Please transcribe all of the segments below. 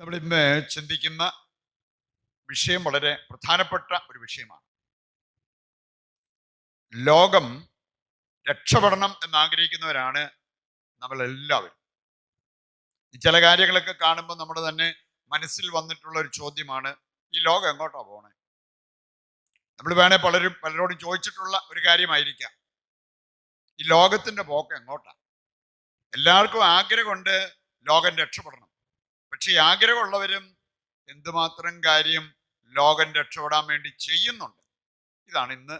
നമ്മൾ ഇന്ന് ചിന്തിക്കുന്ന വിഷയം വളരെ പ്രധാനപ്പെട്ട ഒരു വിഷയമാണ്. ലോകം രക്ഷപ്പെടണം എന്നാഗ്രഹിക്കുന്നവരാണ് നമ്മൾ എല്ലാവരും. ചില കാര്യങ്ങളൊക്കെ കാണുമ്പോൾ നമ്മുടെ തന്നെ മനസ്സിൽ വന്നിട്ടുള്ള ഒരു ചോദ്യമാണ്, ഈ ലോകം എങ്ങോട്ടാ പോണേ? നമ്മൾ പലരോടും ചോദിച്ചിട്ടുള്ള ഒരു കാര്യമായിരിക്കാം, ഈ ലോകത്തിന്റെ പോക്ക് എങ്ങോട്ടാ? എല്ലാവർക്കും ആഗ്രഹമുണ്ട് ലോകം രക്ഷപ്പെടണം. പക്ഷെ ഈ ആഗ്രഹമുള്ളവരും എന്തുമാത്രം കാര്യം ലോകം രക്ഷപ്പെടാൻ വേണ്ടി ചെയ്യുന്നുണ്ട്? ഇതാണ് ഇന്ന്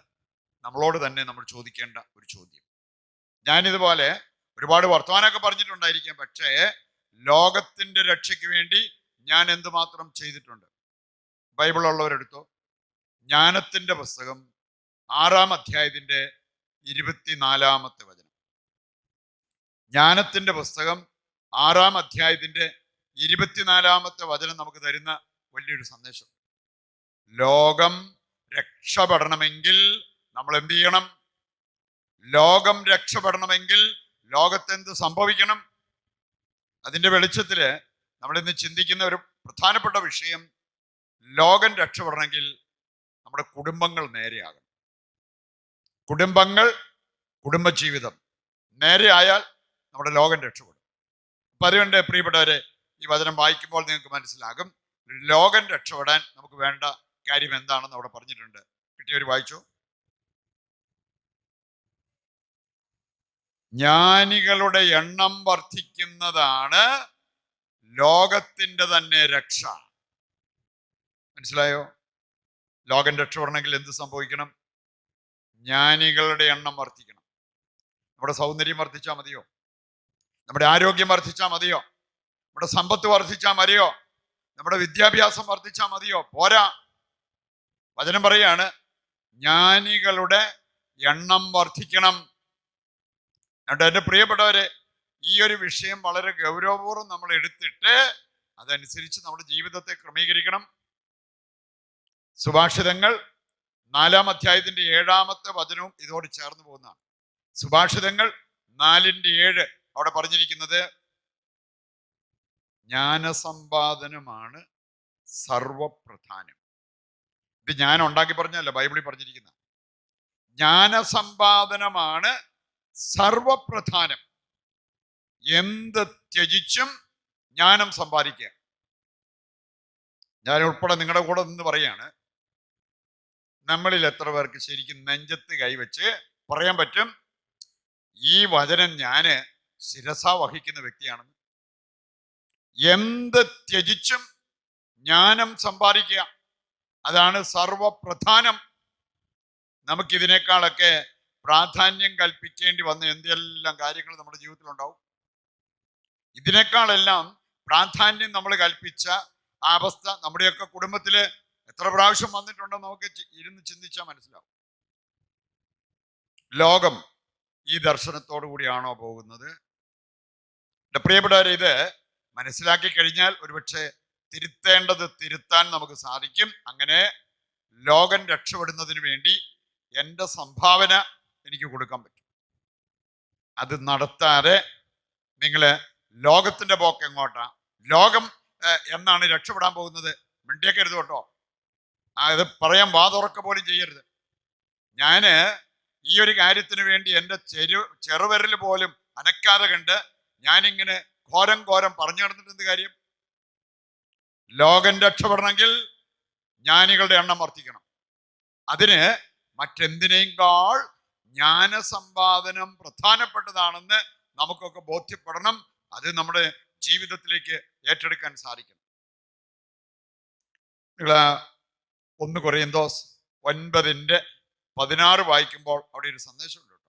നമ്മളോട് തന്നെ നമ്മൾ ചോദിക്കേണ്ട ഒരു ചോദ്യം. ഞാനിതുപോലെ ഒരുപാട് വർത്തമാനമൊക്കെ പറഞ്ഞിട്ടുണ്ടായിരിക്കാം, പക്ഷേ ലോകത്തിന്റെ രക്ഷയ്ക്ക് വേണ്ടി ഞാൻ എന്തുമാത്രം ചെയ്തിട്ടുണ്ട്? ബൈബിൾ ഉള്ളവരെടുത്തോ, ജ്ഞാനത്തിന്റെ പുസ്തകം 6-ാം അധ്യായത്തിന്റെ 24-ാമത്തെ വചനം. ജ്ഞാനത്തിന്റെ പുസ്തകം 6-ാം അധ്യായത്തിന്റെ 24-ാമത്തെ വചനം നമുക്ക് തരുന്ന വലിയൊരു സന്ദേശം. ലോകം രക്ഷപ്പെടണമെങ്കിൽ നമ്മൾ എന്ത് ചെയ്യണം? ലോകം രക്ഷപ്പെടണമെങ്കിൽ ലോകത്തെന്ത് സംഭവിക്കണം? അതിന്റെ വെളിച്ചത്തില് നമ്മൾ ഇന്ന് ചിന്തിക്കുന്ന ഒരു പ്രധാനപ്പെട്ട വിഷയം, ലോകം രക്ഷപ്പെടണമെങ്കിൽ നമ്മുടെ കുടുംബങ്ങൾ നേരെയാകണം. കുടുംബജീവിതം നേരെയായാൽ നമ്മുടെ ലോകം രക്ഷപ്പെടും. അപ്പൊ അതുകൊണ്ട് പ്രിയപ്പെട്ടവരെ, ഈ വചനം വായിക്കുമ്പോൾ നിങ്ങൾക്ക് മനസ്സിലാകും ലോകം രക്ഷപ്പെടാൻ നമുക്ക് വേണ്ട കാര്യം എന്താണെന്ന് അവിടെ പറഞ്ഞിട്ടുണ്ട്. കിട്ടിയവർ വായിച്ചു. ജ്ഞാനികളുടെ എണ്ണം വർദ്ധിക്കുന്നതാണ് ലോകത്തിന്റെ തന്നെ രക്ഷ. മനസ്സിലായോ? ലോകം രക്ഷപ്പെടണമെങ്കിൽ എന്ത് സംഭവിക്കണം? ജ്ഞാനികളുടെ എണ്ണം വർദ്ധിക്കണം. നമ്മുടെ സൗന്ദര്യം വർദ്ധിച്ചാൽ മതിയോ? നമ്മുടെ ആരോഗ്യം വർദ്ധിച്ചാൽ മതിയോ? നമ്മുടെ സമ്പത്ത് വർദ്ധിച്ചാൽ മതിയോ? നമ്മുടെ വിദ്യാഭ്യാസം വർദ്ധിച്ചാൽ മതിയോ? പോരാ. വചനം പറയാണ്, ജ്ഞാനികളുടെ എണ്ണം വർദ്ധിക്കണം. എൻ്റെ പ്രിയപ്പെട്ടവരെ, ഈ ഒരു വിഷയം വളരെ ഗൗരവപൂർവ്വം നമ്മൾ എടുത്തിട്ട് അതനുസരിച്ച് നമ്മുടെ ജീവിതത്തെ ക്രമീകരിക്കണം. സുഭാഷിതങ്ങൾ 4-ാം അധ്യായത്തിന്റെ 7-ാമത്തെ വചനവും ഇതോട് ചേർന്ന് പോകുന്നതാണ്. സുഭാഷിതങ്ങൾ 4:7 അവിടെ പറഞ്ഞിരിക്കുന്നത്, ജ്ഞാനസമ്പാദനമാണ് സർവപ്രധാനം. ഇത് ഞാൻ ഉണ്ടാക്കി പറഞ്ഞല്ല, ബൈബിളിൽ പറഞ്ഞിരിക്കുന്ന ജ്ഞാനസമ്പാദനമാണ് സർവപ്രധാനം. എന്ത് ത്യജിച്ചും ജ്ഞാനം സമ്പാദിക്കുക. ഞാൻ ഉൾപ്പെടെ നിങ്ങളുടെ കൂടെ നിന്ന് പറയാണ്, നമ്മളിൽ എത്ര പേർക്ക് ശരിക്കും നെഞ്ചത്ത് കൈവച്ച് പറയാൻ പറ്റും, ഈ വചനം ഞാന് ശിരസാ വഹിക്കുന്ന വ്യക്തിയാണെന്ന്? എന്ത് ത്യജിച്ചും ജ്ഞാനം സമ്പാദിക്കുക, അതാണ് സർവപ്രധാനം. നമുക്കിതിനേക്കാളൊക്കെ പ്രാധാന്യം കൽപ്പിക്കേണ്ടി വന്ന എന്തെല്ലാം കാര്യങ്ങൾ നമ്മുടെ ജീവിതത്തിൽ ഉണ്ടാവും. ഇതിനേക്കാളെല്ലാം പ്രാധാന്യം നമ്മൾ കൽപ്പിച്ച ആ അവസ്ഥ നമ്മുടെയൊക്കെ കുടുംബത്തില് എത്ര പ്രാവശ്യം വന്നിട്ടുണ്ടെന്ന് നമുക്ക് ഇരുന്ന് ചിന്തിച്ചാൽ മനസ്സിലാവും. ലോകം ഈ ദർശനത്തോടു കൂടിയാണോ പോകുന്നത്? പ്രിയപ്പെട്ടവരെ, ഇത് മനസ്സിലാക്കി കഴിഞ്ഞാൽ ഒരുപക്ഷെ തിരുത്തേണ്ടത് തിരുത്താൻ നമുക്ക് സാധിക്കും. അങ്ങനെ ലോകം രക്ഷപ്പെടുന്നതിന് വേണ്ടി എൻ്റെ സംഭാവന എനിക്ക് കൊടുക്കാൻ പറ്റും. അത് നടത്താതെ നിങ്ങള് ലോകത്തിന്റെ പോക്ക് എങ്ങോട്ടാ, ലോകം എന്നാണ് രക്ഷപ്പെടാൻ പോകുന്നത്, മിണ്ടിയേക്കരുത് കേട്ടോ. അത് പറയാൻ വാതുറക്ക പോലും ചെയ്യരുത്. ഞാന് ഈ ഒരു കാര്യത്തിന് വേണ്ടി എൻ്റെ ചെറുവിരൽ പോലും അനക്കാതെ കണ്ട് ഞാനിങ്ങനെ ഘോരം പറഞ്ഞു നടന്നിട്ട് എന്ത് കാര്യം? ലോകം രക്ഷപ്പെടണമെങ്കിൽ ജ്ഞാനികളുടെ എണ്ണം വർദ്ധിക്കണം. അതിന് മറ്റെന്തിനേക്കാൾ ജ്ഞാനസമ്പാദനം പ്രധാനപ്പെട്ടതാണെന്ന് നമുക്കൊക്കെ ബോധ്യപ്പെടണം. അത് നമ്മുടെ ജീവിതത്തിലേക്ക് ഏറ്റെടുക്കാൻ സാധിക്കണം. നിങ്ങൾ 1 കൊരിന്തോസ് 9:16 വായിക്കുമ്പോൾ അവിടെ ഒരു സന്ദേശമുണ്ട് കേട്ടോ.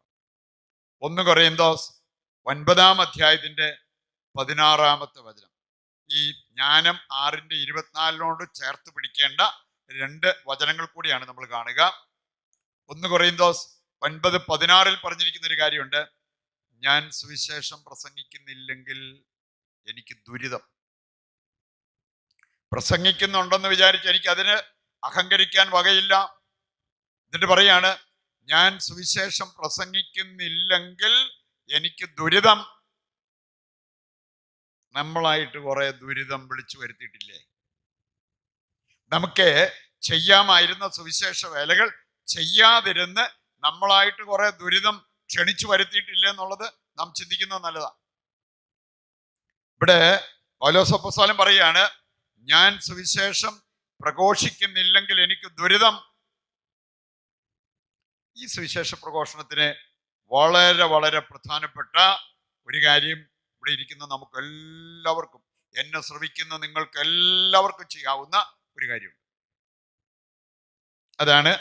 1 കൊരിന്തോസ് 9-ാം അധ്യായത്തിന്റെ 16-ാമത്തെ വചനം. ഈ ജ്ഞാനം 6:24 ചേർത്ത് പിടിക്കേണ്ട 2 വചനങ്ങൾ കൂടിയാണ് നമ്മൾ കാണുക. 1 കൊരിന്തോസ് 9:16 പറഞ്ഞിരിക്കുന്ന ഒരു കാര്യമുണ്ട്, ഞാൻ സുവിശേഷം പ്രസംഗിക്കുന്നില്ലെങ്കിൽ എനിക്ക് ദുരിതം. പ്രസംഗിക്കുന്നുണ്ടെന്ന് വിചാരിച്ച് എനിക്ക് അതിന് അഹങ്കരിക്കാൻ വകയില്ല. എന്നിട്ട് പറയാണ്, ഞാൻ സുവിശേഷം പ്രസംഗിക്കുന്നില്ലെങ്കിൽ എനിക്ക് ദുരിതം. നമ്മളായിട്ട് കുറെ ദുരിതം വിളിച്ചു വരുത്തിയിട്ടില്ലേ? നമുക്ക് ചെയ്യാമായിരുന്ന സുവിശേഷ വേലകൾ ചെയ്യാതിരുന്ന് നമ്മളായിട്ട് കുറെ ദുരിതം ക്ഷണിച്ചു വരുത്തിയിട്ടില്ല എന്നുള്ളത് നാം ചിന്തിക്കുന്നത് നല്ലതാണ്. ഇവിടെ പൗലോസ് അപ്പോസ്തലൻ പറയാണ്, ഞാൻ സുവിശേഷം പ്രഘോഷിക്കുന്നില്ലെങ്കിൽ എനിക്ക് ദുരിതം. ഈ സുവിശേഷ പ്രഘോഷണത്തിന് വളരെ വളരെ പ്രധാനപ്പെട്ട ഒരു കാര്യം ഇവിടെ ഇരിക്കുന്ന നമുക്ക് എല്ലാവർക്കും, എന്നെ ശ്രവിക്കുന്ന നിങ്ങൾക്ക് എല്ലാവർക്കും ചെയ്യാവുന്ന ഒരു കാര്യമുണ്ട്. അതാണ്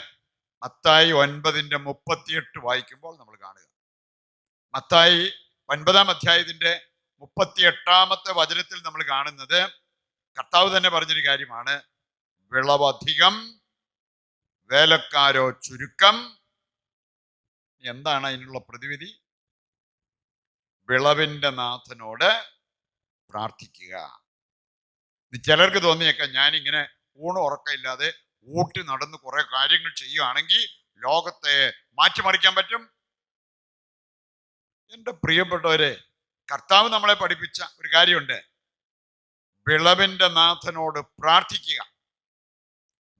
മത്തായി 9:38 വായിക്കുമ്പോൾ നമ്മൾ കാണുക. മത്തായി 9-ാം അധ്യായത്തിന്റെ 38-ാമത്തെ വചനത്തിൽ നമ്മൾ കാണുന്നത് കർത്താവ് തന്നെ പറഞ്ഞൊരു കാര്യമാണ്. വിളവധികം, വേലക്കാരോ ചുരുക്കം. എന്താണ് അതിനുള്ള പ്രതിവിധി? വിളവിന്റെ നാഥനോട് പ്രാർത്ഥിക്കുക. ചിലർക്ക് തോന്നിയേക്കാം, ഞാനിങ്ങനെ ഊണ് ഉറക്കമില്ലാതെ ഊട്ടി നടന്ന് കുറെ കാര്യങ്ങൾ ചെയ്യുകയാണെങ്കിൽ ലോകത്തെ മാറ്റിമറിക്കാൻ പറ്റും. എൻ്റെ പ്രിയപ്പെട്ടവരെ, കർത്താവ് നമ്മളെ പഠിപ്പിച്ച ഒരു കാര്യമുണ്ട്. വിളവിന്റെ നാഥനോട് പ്രാർത്ഥിക്കുക.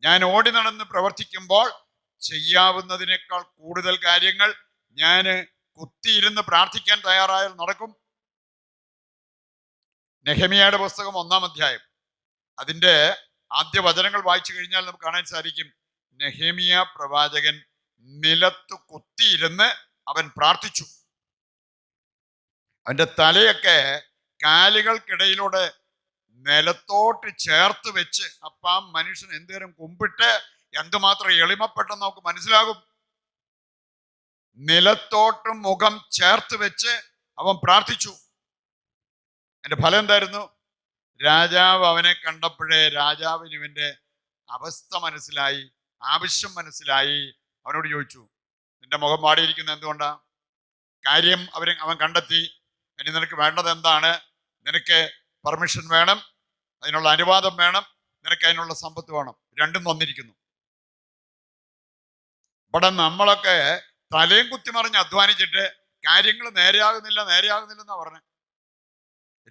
ഞാൻ ഓടി നടന്ന് പ്രവർത്തിക്കുമ്പോൾ ചെയ്യാവുന്നതിനേക്കാൾ കൂടുതൽ കാര്യങ്ങൾ ഞാൻ കുത്തിയിരുന്ന് പ്രാർത്ഥിക്കാൻ തയ്യാറായാൽ നടക്കും. നെഹെമിയയുടെ പുസ്തകം 1-ാം അധ്യായം അതിന്റെ ആദ്യ വചനങ്ങൾ വായിച്ചു കഴിഞ്ഞാൽ നമുക്ക് കാണാൻ സാധിക്കും. നെഹെമിയ പ്രവാചകൻ നിലത്ത് കുത്തിയിരുന്ന് അവൻ പ്രാർത്ഥിച്ചു. അവന്റെ തലയൊക്കെ കാലുകൾക്കിടയിലൂടെ നിലത്തോട്ട് ചേർത്ത് വെച്ച്, അപ്പം ആ മനുഷ്യൻ എന്തേലും കുമ്പിട്ട് എന്തുമാത്രം എളിമപ്പെട്ടെന്ന് നമുക്ക് മനസ്സിലാകും. നിലത്തോട്ട് മുഖം ചേർത്ത് വെച്ച് അവൻ പ്രാർത്ഥിച്ചു. എന്റെ ഫലം എന്തായിരുന്നു? രാജാവ് അവനെ കണ്ടപ്പോഴേ രാജാവിന് ഇവന്റെ അവസ്ഥ മനസ്സിലായി, ആവശ്യം മനസ്സിലായി. അവനോട് ചോദിച്ചു, നിന്റെ മുഖം വാടിയിരിക്കുന്നത് എന്തുകൊണ്ടാ? കാര്യം അവൻ കണ്ടെത്തി. ഇനി നിനക്ക് വേണ്ടത് എന്താണ്? നിനക്ക് പെർമിഷൻ വേണം, അതിനുള്ള അനുവാദം വേണം, നിനക്ക് അതിനുള്ള സമ്പത്ത് വേണം. രണ്ടും വന്നിരിക്കുന്നു. ഇവിടെ നമ്മളൊക്കെ തലയും കുത്തിമറിഞ്ഞ് അധ്വാനിച്ചിട്ട് കാര്യങ്ങൾ നേരെയാകുന്നില്ലെന്നാ പറഞ്ഞത്.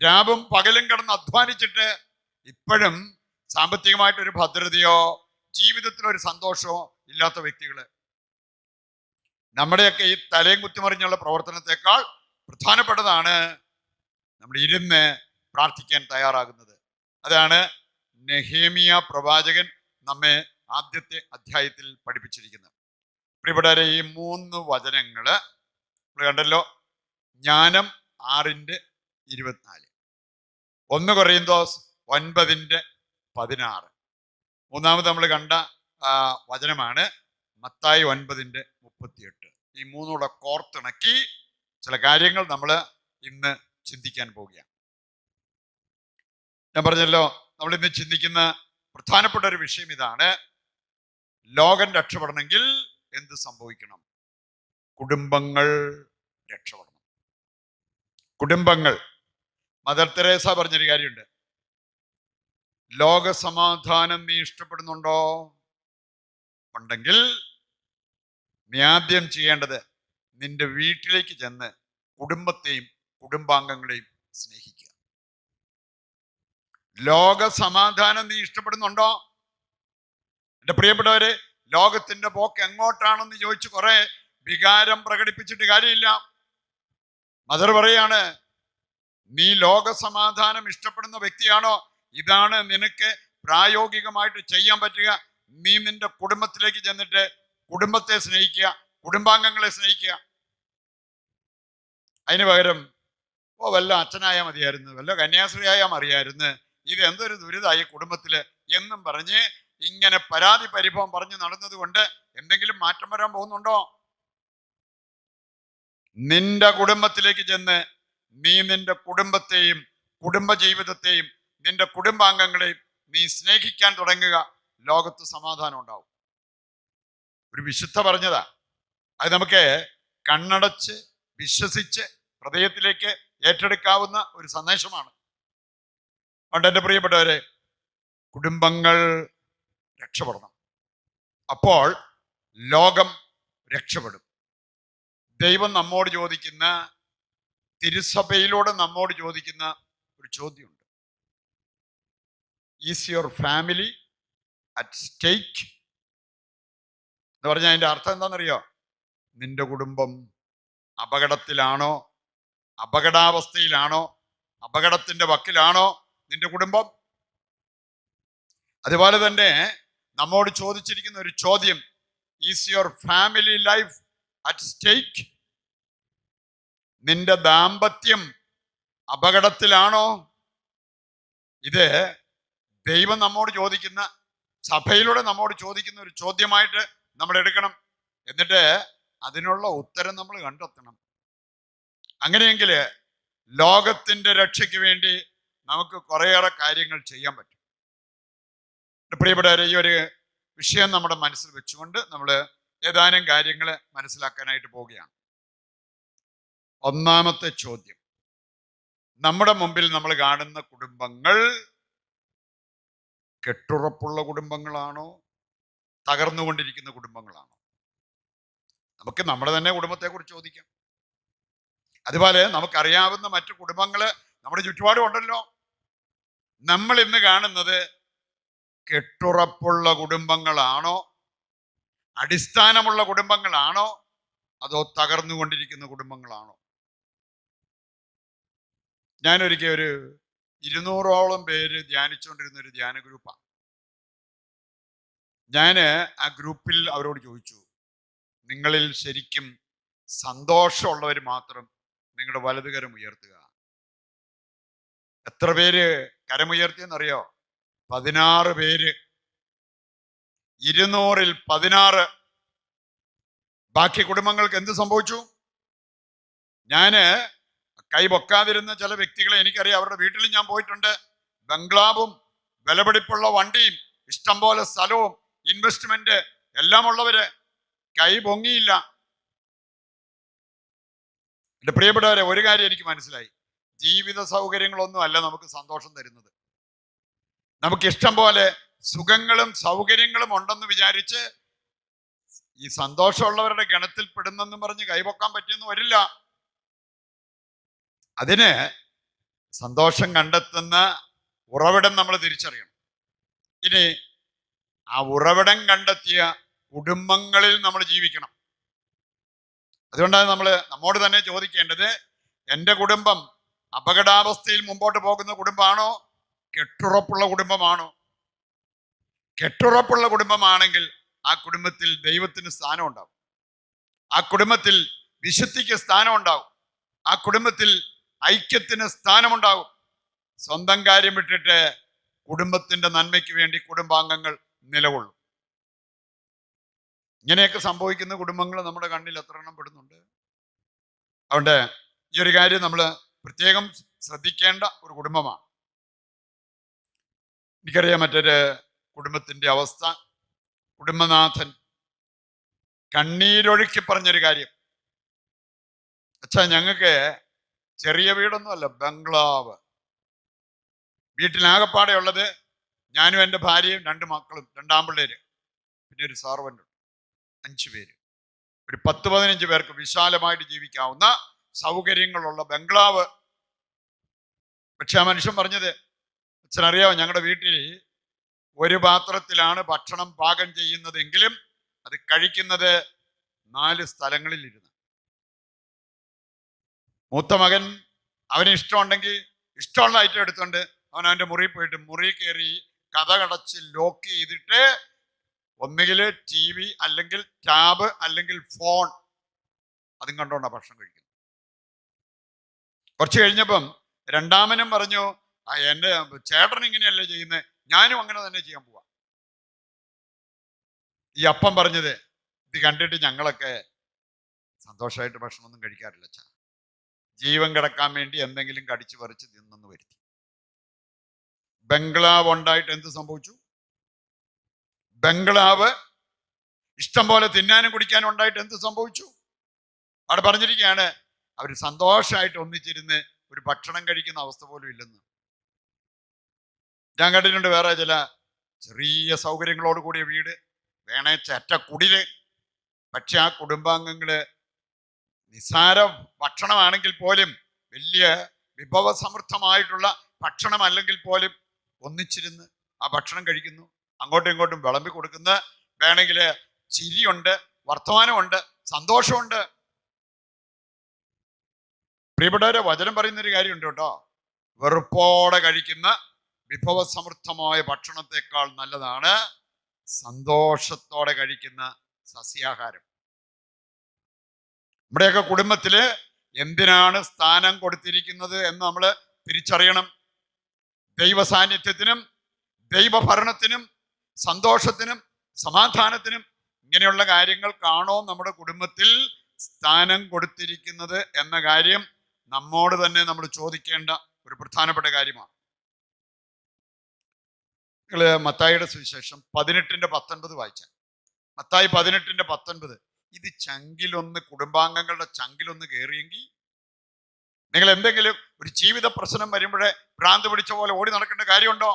രാവും പകലും കിടന്ന് അധ്വാനിച്ചിട്ട് ഇപ്പോഴും സാമ്പത്തികമായിട്ടൊരു ഭദ്രതയോ ജീവിതത്തിലൊരു സന്തോഷമോ ഇല്ലാത്ത വ്യക്തികള്. നമ്മുടെയൊക്കെ ഈ തലയും കുത്തിമറിഞ്ഞുള്ള പ്രവർത്തനത്തെക്കാൾ പ്രധാനപ്പെട്ടതാണ് നമ്മൾ ഇരുന്ന് പ്രാർത്ഥിക്കാൻ തയ്യാറാകുന്നത്. അതാണ് നെഹേമിയ പ്രവാചകൻ നമ്മെ ആദ്യത്തെ അധ്യായത്തിൽ പഠിപ്പിച്ചിരിക്കുന്നത്. പ്രിയപ്പെട്ടവരെ, ഈ 3 വചനങ്ങള് നമ്മൾ കണ്ടല്ലോ. ജ്ഞാനം 6:24, 1 കൊറിന്തോസ് 9:16. മൂന്നാമത് നമ്മൾ കണ്ട വചനമാണ് മത്തായി 9:38. ഈ 3 കോർത്തിണക്കി ചില കാര്യങ്ങൾ നമ്മൾ ഇന്ന് ചിന്തിക്കാൻ പോവുകയാണ്. ഞാൻ പറഞ്ഞല്ലോ, നമ്മൾ ഇന്ന് ചിന്തിക്കുന്ന പ്രധാനപ്പെട്ട ഒരു വിഷയം ഇതാണ്. ലോകം രക്ഷപ്പെടണമെങ്കിൽ എന്ത് സംഭവിക്കണം? കുടുംബങ്ങൾ രക്ഷപ്പെടണം. കുടുംബങ്ങൾ. മദർ തെരേസ പറഞ്ഞൊരു കാര്യമുണ്ട്. ലോക സമാധാനം നീ ഇഷ്ടപ്പെടുന്നുണ്ടോ? ഉണ്ടെങ്കിൽ നീ ആദ്യം ചെയ്യേണ്ടത് നിന്റെ വീട്ടിലേക്ക് ചെന്ന് കുടുംബത്തെയും കുടുംബാംഗങ്ങളെയും സ്നേഹിക്കുക. ലോക സമാധാനം നീ ഇഷ്ടപ്പെടുന്നുണ്ടോ? എന്റെ പ്രിയപ്പെട്ടവരെ, ലോകത്തിന്റെ പോക്ക് എങ്ങോട്ടാണെന്ന് ചോദിച്ച് കുറെ വികാരം പ്രകടിപ്പിച്ചിട്ട് കാര്യമില്ല. മദർ പറയാണ്, നീ ലോക സമാധാനം ഇഷ്ടപ്പെടുന്ന വ്യക്തിയാണോ? ഇതാണ് നിനക്ക് പ്രായോഗികമായിട്ട് ചെയ്യാൻ പറ്റുക. നീ നിന്റെ കുടുംബത്തിലേക്ക് ചെന്നിട്ട് കുടുംബത്തെ സ്നേഹിക്കുക, കുടുംബാംഗങ്ങളെ സ്നേഹിക്കുക. അതിന് പകരം വല്ല അച്ഛനായാൽ മതിയായിരുന്നു, വല്ല കന്യാസ്ത്രീയായാൽ മതിയായിരുന്നു, ഇത് എന്തൊരു ദുരിതമായി കുടുംബത്തില് എന്നും പറഞ്ഞ് ഇങ്ങനെ പരാതി പരിഭവം പറഞ്ഞു നടന്നത് കൊണ്ട് എന്തെങ്കിലും മാറ്റം വരാൻ പോകുന്നുണ്ടോ? നിന്റെ കുടുംബത്തിലേക്ക് ചെന്ന് നീ നിന്റെ കുടുംബത്തെയും കുടുംബജീവിതത്തെയും നിന്റെ കുടുംബാംഗങ്ങളെയും നീ സ്നേഹിക്കാൻ തുടങ്ങുക. ലോകത്ത് സമാധാനം ഉണ്ടാവും. ഒരു വിശുദ്ധ പറഞ്ഞതാ. അത് നമുക്ക് കണ്ണടച്ച് വിശ്വസിച്ച് ഹൃദയത്തിലേക്ക് ഏറ്റെടുക്കാവുന്ന ഒരു സന്ദേശമാണ്. അതുകൊണ്ട് എൻ്റെ പ്രിയപ്പെട്ടവരെ, കുടുംബങ്ങൾ രക്ഷപ്പെടണം. അപ്പോൾ ലോകം രക്ഷപ്പെടും. ദൈവം നമ്മോട് ചോദിക്കുന്ന, തിരുസഭയിലൂടെ നമ്മോട് ചോദിക്കുന്ന ഒരു ചോദ്യമുണ്ട്. Is your family at stake എന്ന് പറഞ്ഞാൽ അതിന്റെ അർത്ഥം എന്താണെന്നറിയോ? നിന്റെ കുടുംബം അപകടത്തിലാണോ, അപകടാവസ്ഥയിലാണോ, അപകടത്തിന്റെ വക്കിലാണോ നിന്റെ കുടുംബം? അതുപോലെ തന്നെ നമ്മോട് ചോദിച്ചിരിക്കുന്ന ഒരു ചോദ്യം, is your family life at stake? നിന്റെ ദാമ്പത്യം അപകടത്തിലാണോ? ഇത് ദൈവം നമ്മോട് ചോദിക്കുന്ന, സഭയിലൂടെ നമ്മോട് ചോദിക്കുന്ന ഒരു ചോദ്യമായിട്ട് നമ്മൾ എടുക്കണം. എന്നിട്ട് അതിനുള്ള ഉത്തരം നമ്മൾ കണ്ടെത്തണം. അങ്ങനെയെങ്കിൽ ലോകത്തിന്റെ രക്ഷയ്ക്ക് വേണ്ടി നമുക്ക് കുറേയേറെ കാര്യങ്ങൾ ചെയ്യാൻ പറ്റും. പ്രിയപ്പെട്ടവരെ, ഈ ഒരു വിഷയം നമ്മുടെ മനസ്സിൽ വെച്ചുകൊണ്ട് നമ്മൾ ഏതാനും കാര്യങ്ങൾ മനസ്സിലാക്കാനായിട്ട് പോവുകയാണ്. ഒന്നാമത്തെ ചോദ്യം, നമ്മുടെ മുമ്പിൽ നമ്മൾ കാണുന്ന കുടുംബങ്ങൾ കെട്ടുറപ്പുള്ള കുടുംബങ്ങളാണോ, തകർന്നുകൊണ്ടിരിക്കുന്ന കുടുംബങ്ങളാണോ? നമുക്ക് നമ്മുടെ തന്നെ കുടുംബത്തെക്കുറിച്ച് ചോദിക്കാം. അതുപോലെ നമുക്കറിയാവുന്ന മറ്റു കുടുംബങ്ങള് നമ്മുടെ ചുറ്റുപാടും ഉണ്ടല്ലോ. നമ്മൾ ഇന്ന് കാണുന്നത് കെട്ടുറപ്പുള്ള കുടുംബങ്ങളാണോ, അടിസ്ഥാനമുള്ള കുടുംബങ്ങളാണോ, അതോ തകർന്നുകൊണ്ടിരിക്കുന്ന കുടുംബങ്ങളാണോ? ഞാനൊരിക്കൽ ഒരു 200ഓളം പേര് ധ്യാനിച്ചുകൊണ്ടിരുന്ന ഒരു ധ്യാന ഗ്രൂപ്പാണ്. ഞാൻ ആ ഗ്രൂപ്പിൽ അവരോട് ചോദിച്ചു, നിങ്ങളിൽ ശരിക്കും സന്തോഷമുള്ളവർ മാത്രം നിങ്ങളുടെ വലതുകരം ഉയർത്തുക. എത്ര പേര് കരമുയർത്തിയെന്നറിയോ? 16 പേര്. 200-ൽ 16. ബാക്കി കുടുംബങ്ങൾക്ക് എന്ത് സംഭവിച്ചു? ഞാന് കൈ പൊക്കാതിരുന്ന ചില വ്യക്തികളെ എനിക്കറിയാം. അവരുടെ വീട്ടിലും ഞാൻ പോയിട്ടുണ്ട്. ബംഗ്ലാവും വിലപിടിപ്പുള്ള വണ്ടിയും ഇഷ്ടം പോലെ സ്ഥലവും ഇൻവെസ്റ്റ്മെന്റ് എല്ലാം ഉള്ളവര് കൈ പൊങ്ങിയില്ല. എന്റെ പ്രിയപ്പെട്ടവരെ, ഒരു കാര്യം എനിക്ക് മനസ്സിലായി, ജീവിത സൗകര്യങ്ങളൊന്നും അല്ല നമുക്ക് സന്തോഷം തരുന്നത്. നമുക്ക് ഇഷ്ടം പോലെ സുഖങ്ങളും സൗകര്യങ്ങളും ഉണ്ടെന്ന് വിചാരിച്ച് ഈ സന്തോഷമുള്ളവരുടെ ഗണത്തിൽ പെടുന്നെന്നും പറഞ്ഞ് കൈപൊക്കാൻ പറ്റിയെന്ന് വരില്ല. അതിന് സന്തോഷം കണ്ടെത്തുന്ന ഉറവിടം നമ്മൾ തിരിച്ചറിയണം. ഇനി ആ ഉറവിടം കണ്ടെത്തിയ കുടുംബങ്ങളിൽ നമ്മൾ ജീവിക്കണം. അതുകൊണ്ടാണ് നമ്മൾ നമ്മോട് തന്നെ ചോദിക്കേണ്ടത്, എൻ്റെ കുടുംബം അപകടാവസ്ഥയിൽ മുമ്പോട്ട് പോകുന്ന കുടുംബമാണോ, കെട്ടുറപ്പുള്ള കുടുംബമാണോ? കെട്ടുറപ്പുള്ള കുടുംബമാണെങ്കിൽ ആ കുടുംബത്തിൽ ദൈവത്തിന് സ്ഥാനം ഉണ്ടാവും, ആ കുടുംബത്തിൽ വിശുദ്ധിക്ക് സ്ഥാനം ഉണ്ടാവും, ആ കുടുംബത്തിൽ ഐക്യത്തിന് സ്ഥാനമുണ്ടാകും. സ്വന്തം കാര്യം വിട്ടിട്ട് കുടുംബത്തിന്റെ നന്മയ്ക്ക് വേണ്ടി കുടുംബാംഗങ്ങൾ നിലകൊള്ളും. ഇങ്ങനെയൊക്കെ സംഭവിക്കുന്ന കുടുംബങ്ങൾ നമ്മുടെ കണ്ണിൽ എത്ര എണ്ണം പെടുന്നുണ്ട്. അതുകൊണ്ട് ഈ ഒരു കാര്യം നമ്മൾ പ്രത്യേകം ശ്രദ്ധിക്കേണ്ട ഒരു കുടുംബമാണ്. എനിക്കറിയാം മറ്റൊരു കുടുംബത്തിന്റെ അവസ്ഥ. കുടുംബനാഥൻ കണ്ണീരൊഴുക്കി പറഞ്ഞൊരു കാര്യം, അച്ഛാ ഞങ്ങൾക്ക് ചെറിയ വീടൊന്നുമല്ല, ബംഗ്ലാവ്. വീട്ടിലാകപ്പാടെ ഉള്ളത് ഞാനും എൻ്റെ ഭാര്യയും 2 മക്കളും, 2 ആൺപിള്ളേര്, പിന്നെ ഒരു സർവൻ്റ്, 5 പേര്. ഒരു 10-15 പേർക്ക് വിശാലമായിട്ട് ജീവിക്കാവുന്ന സൗകര്യങ്ങളുള്ള ബംഗ്ലാവ്. പക്ഷെ ആ മനുഷ്യൻ പറഞ്ഞത്, അച്ഛനറിയാമോ, ഞങ്ങളുടെ വീട്ടിൽ ഒരു പാത്രത്തിലാണ് ഭക്ഷണം പാകം ചെയ്യുന്നതെങ്കിലും അത് കഴിക്കുന്നത് 4 സ്ഥലങ്ങളിൽ ഇരുന്ന്. മൂത്ത മകൻ അവന് ഇഷ്ടമുണ്ടെങ്കിൽ ഇഷ്ടമുള്ള ഐറ്റം എടുത്തുകൊണ്ട് അവൻ്റെ മുറിയിൽ പോയിട്ട് മുറി കയറി കതകടച്ച് ലോക്ക് ചെയ്തിട്ട് ഒന്നുകിൽ TV അല്ലെങ്കിൽ ടാബ് അല്ലെങ്കിൽ ഫോൺ അതും കണ്ടോണ്ടാ ഭക്ഷണം കഴിക്കുന്നത്. കുറച്ച് കഴിഞ്ഞപ്പം രണ്ടാമനും പറഞ്ഞു, എൻ്റെ ചേട്ടൻ ഇങ്ങനെയല്ലേ ചെയ്യുന്നത്, ഞാനും അങ്ങനെ തന്നെ ചെയ്യാൻ പോവാ. ഈ അപ്പം പറഞ്ഞത്, ഇത് കണ്ടിട്ട് ഞങ്ങളൊക്കെ സന്തോഷമായിട്ട് ഭക്ഷണമൊന്നും കഴിക്കാറില്ല അച്ഛാ, ജീവൻ കിടക്കാൻ വേണ്ടി എന്തെങ്കിലും കടിച്ചു പറിച്ച് തിന്നെന്ന് വരുത്തി. ബംഗ്ലാവ് ഉണ്ടായിട്ട് എന്ത് സംഭവിച്ചു? ബംഗ്ലാവ് ഇഷ്ടം പോലെ തിന്നാനും കുടിക്കാനും ഉണ്ടായിട്ട് എന്ത് സംഭവിച്ചു? അവിടെ പറഞ്ഞിരിക്കുകയാണ്, അവർ സന്തോഷമായിട്ട് ഒന്നിച്ചിരുന്ന് ഒരു ഭക്ഷണം കഴിക്കുന്ന അവസ്ഥ പോലും ഇല്ലെന്ന്. ഞാൻ കണ്ടിട്ടുണ്ട് വേറെ ചില ചെറിയ സൗകര്യങ്ങളോട് കൂടിയ വീട്, വേണേ ചെറ്റ കുടില്, പക്ഷെ ആ കുടുംബാംഗങ്ങള് നിസ്സാര ഭക്ഷണമാണെങ്കിൽ പോലും വലിയ വിഭവസമൃദ്ധമായിട്ടുള്ള ഭക്ഷണം അല്ലെങ്കിൽ പോലും ഒന്നിച്ചിരുന്ന് ആ ഭക്ഷണം കഴിക്കുന്നു, അങ്ങോട്ടും ഇങ്ങോട്ടും വിളമ്പി കൊടുക്കുന്ന, വേണമെങ്കിൽ ചിരിയുണ്ട്, വർത്തമാനമുണ്ട്, സന്തോഷമുണ്ട്. പ്രിയപ്പെട്ടവരെ, വചനം പറയുന്നൊരു കാര്യമുണ്ട് കേട്ടോ. വെറുപ്പോടെ കഴിക്കുന്ന വിഭവസമൃദ്ധമായ ഭക്ഷണത്തെക്കാൾ നല്ലതാണ് സന്തോഷത്തോടെ കഴിക്കുന്ന സസ്യാഹാരം. നമ്മുടെയൊക്കെ കുടുംബത്തില് എന്തിനാണ് സ്ഥാനം കൊടുത്തിരിക്കുന്നത് എന്ന് നമ്മൾ തിരിച്ചറിയണം. ദൈവ സാന്നിധ്യത്തിനും ദൈവഭരണത്തിനും സന്തോഷത്തിനും സമാധാനത്തിനും ഇങ്ങനെയുള്ള കാര്യങ്ങൾക്കാണോ നമ്മുടെ കുടുംബത്തിൽ സ്ഥാനം കൊടുത്തിരിക്കുന്നത് എന്ന കാര്യം നമ്മോട് തന്നെ നമ്മൾ ചോദിക്കേണ്ട ഒരു പ്രധാനപ്പെട്ട കാര്യമാണ്. നിങ്ങൾ മത്തായിയുടെ സുവിശേഷം 18:19 വായിച്ചാൽ, മത്തായി 18:19, ഇത് ചങ്കിലൊന്ന്, കുടുംബാംഗങ്ങളുടെ ചങ്കിലൊന്ന് കയറിയെങ്കിൽ നിങ്ങൾ എന്തെങ്കിലും ഒരു ജീവിത പ്രശ്നം വരുമ്പോഴേ ഭ്രാന്ത് പിടിച്ച പോലെ ഓടി നടക്കേണ്ട കാര്യമുണ്ടോ?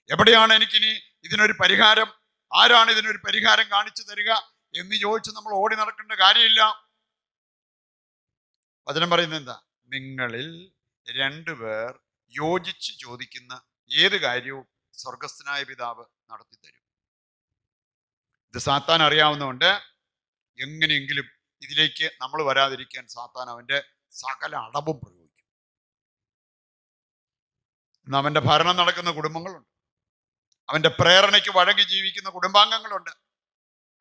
എവിടെയാണ് എനിക്കിനി ഇതിനൊരു പരിഹാരം, ആരാണ് ഇതിനൊരു പരിഹാരം കാണിച്ചു തരിക എന്ന് ചോദിച്ച് നമ്മൾ ഓടി നടക്കേണ്ട കാര്യമില്ല. വചനം പറയുന്നത് എന്താ? നിങ്ങളിൽ 2 പേർ യോജിച്ച് ചോദിക്കുന്ന ഏത് കാര്യവും സ്വർഗസ്ഥനായ പിതാവ് നടത്തി തരും. ഇത് സാത്താൻ അറിയാവുന്നതുകൊണ്ട് എങ്ങനെയെങ്കിലും ഇതിലേക്ക് നമ്മൾ വരാതിരിക്കാൻ സാത്താൻ അവന്റെ സകല അടവും പ്രയോഗിക്കും. ഇന്ന് അവന്റെ ഭരണം നടക്കുന്ന കുടുംബങ്ങളുണ്ട്, അവന്റെ പ്രേരണയ്ക്ക് വഴങ്ങി ജീവിക്കുന്ന കുടുംബാംഗങ്ങളുണ്ട്.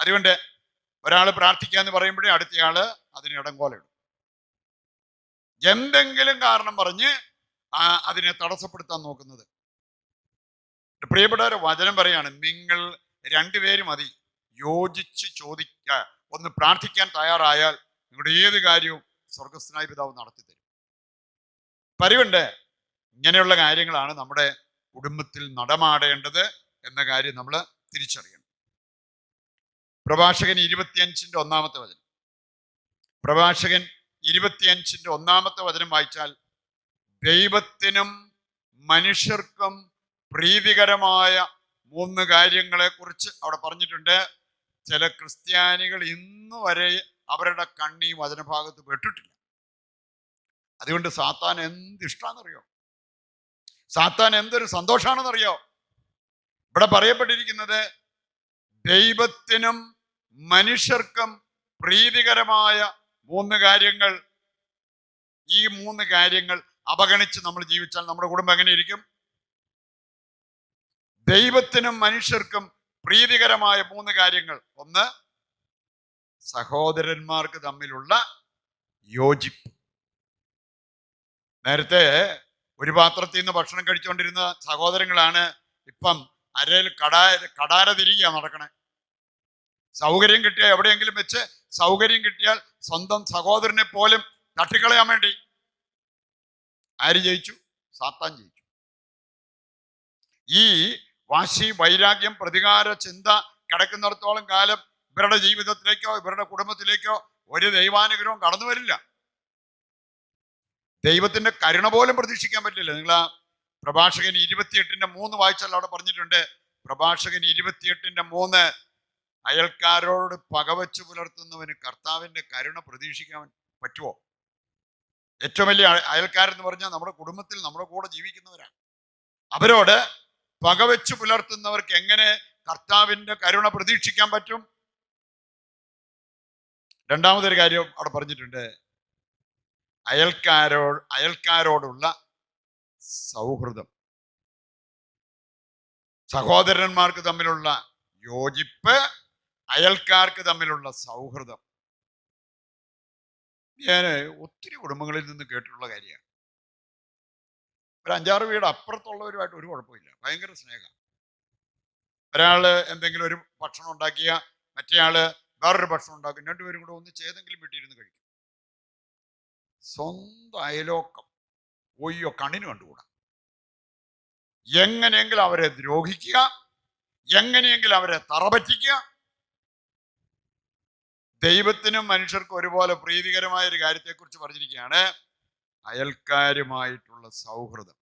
അതുകൊണ്ട് ഒരാൾ പ്രാർത്ഥിക്കാന്ന് പറയുമ്പോഴേ അടുത്തയാള് അതിന് ഇടങ്കോലിടും. എന്തെങ്കിലും കാരണം പറഞ്ഞ് അതിനെ തടസ്സപ്പെടുത്താൻ നോക്കുന്നത്. പ്രിയപ്പെട്ടവരെ, വചനം പറയാണ്, നിങ്ങൾ 2 പേര് മതി യോജിച്ച് ചോദിക്കാൻ, ഒന്ന് പ്രാർത്ഥിക്കാൻ തയ്യാറായാൽ നിങ്ങളുടെ ഏത് കാര്യവും സ്വർഗസ്ഥനായ പിതാവ് നടത്തി തരും. പരിവുണ്ട്, ഇങ്ങനെയുള്ള കാര്യങ്ങളാണ് നമ്മുടെ കുടുംബത്തിൽ നടമാടേണ്ടത് എന്ന കാര്യം നമ്മൾ തിരിച്ചറിയണം. പ്രഭാഷകൻ 25:1 വചനം, പ്രഭാഷകൻ 25:1 വായിച്ചാൽ, ദൈവത്തിനും മനുഷ്യർക്കും പ്രീതികരമായ 3 കാര്യങ്ങളെ കുറിച്ച് അവിടെ പറഞ്ഞിട്ടുണ്ട്. ചില ക്രിസ്ത്യാനികൾ ഇന്ന് വരെ അവരുടെ കണ്ണി വചനഭാഗത്ത് പെട്ടിട്ടില്ല. അതുകൊണ്ട് സാത്താൻ എന്ത് ഇഷ്ടാണെന്നറിയോ, സാത്താൻ എന്തൊരു സന്തോഷാണെന്നറിയോ. ഇവിടെ പറയപ്പെട്ടിരിക്കുന്നത് ദൈവത്തിനും മനുഷ്യർക്കും പ്രീതികരമായ 3 കാര്യങ്ങൾ. ഈ 3 കാര്യങ്ങൾ അവഗണിച്ച് നമ്മൾ ജീവിച്ചാൽ നമ്മുടെ കുടുംബം എങ്ങനെയിരിക്കും? ദൈവത്തിനും മനുഷ്യർക്കും പ്രീതികരമായ 3 കാര്യങ്ങൾ. ഒന്ന്, സഹോദരന്മാർക്ക് തമ്മിലുള്ള യോജിപ്പ്. നേരത്തെ ഒരു പാത്രത്തിൽ നിന്ന് ഭക്ഷണം കഴിച്ചുകൊണ്ടിരുന്ന സഹോദരങ്ങളാണ് ഇപ്പം അരയിൽ കടാര തിരികെയാണ് നടക്കണേ. സൗകര്യം കിട്ടിയാൽ എവിടെയെങ്കിലും വെച്ച് സൗകര്യം കിട്ടിയാൽ സ്വന്തം സഹോദരനെ പോലും തട്ടിക്കളയാൻ വേണ്ടി ആര് ജയിച്ചു? സാത്താൻ ജയിച്ചു. ഈ വാശി, വൈരാഗ്യം, പ്രതികാര ചിന്ത കിടക്കുന്നിടത്തോളം കാലം ഇവരുടെ ജീവിതത്തിലേക്കോ ഇവരുടെ കുടുംബത്തിലേക്കോ ഒരു ദൈവാനുഗ്രഹവും കടന്നു വരില്ല. ദൈവത്തിന്റെ കരുണ പോലും പ്രതീക്ഷിക്കാൻ പറ്റില്ല. നിങ്ങൾ ആ പ്രഭാഷകൻ 28:3 വായിച്ചാൽ അവിടെ പറഞ്ഞിട്ടുണ്ട്. പ്രഭാഷകൻ 28:3, അയൽക്കാരോട് പകവച്ചു പുലർത്തുന്നവന് കർത്താവിന്റെ കരുണ പ്രതീക്ഷിക്കാൻ പറ്റുമോ? ഏറ്റവും വലിയ അയൽക്കാരെന്ന് പറഞ്ഞാൽ നമ്മുടെ കുടുംബത്തിൽ നമ്മുടെ കൂടെ ജീവിക്കുന്നവരാണ്. അവരോട് പകവെച്ചു പുലർത്തുന്നവർക്ക് എങ്ങനെ കർത്താവിന്റെ കരുണ പ്രതീക്ഷിക്കാൻ പറ്റും? രണ്ടാമതൊരു കാര്യം അവിടെ പറഞ്ഞിട്ടുണ്ട്, അയൽക്കാരോടുള്ള സൗഹൃദം. സഹോദരന്മാർക്ക് തമ്മിലുള്ള യോജിപ്പ്, അയൽക്കാർക്ക് തമ്മിലുള്ള സൗഹൃദം. ഞാൻ ഒത്തിരി കുടുംബങ്ങളിൽ നിന്ന് കേട്ടിട്ടുള്ള കാര്യമാണ്. ഒരു 5-6 വീട് അപ്പുറത്തുള്ളവരുമായിട്ട് ഒരു കുഴപ്പമില്ല, ഭയങ്കര സ്നേഹം. ഒരാള് എന്തെങ്കിലും ഒരു ഭക്ഷണം ഉണ്ടാക്കിയ മറ്റേയാള് വേറൊരു ഭക്ഷണം ഉണ്ടാക്കും, 2 പേരും കൂടെ ഒന്നിച്ച് ഏതെങ്കിലും വീട്ടിലിരുന്ന് കഴിക്കും. സ്വന്തം അയലോക്കം ഒയ്യോ കണ്ണിന് കണ്ടുകൂടാ. എങ്ങനെയെങ്കിലും അവരെ ദ്രോഹിക്കുക, എങ്ങനെയെങ്കിലും അവരെ തറപറ്റിക്കുക. ദൈവത്തിനും മനുഷ്യർക്കും ഒരുപോലെ പ്രീതികരമായ ഒരു കാര്യത്തെക്കുറിച്ച് പറഞ്ഞിരിക്കുകയാണ്, അയൽക്കാരുമായിട്ടുള്ള സൗഹൃദം.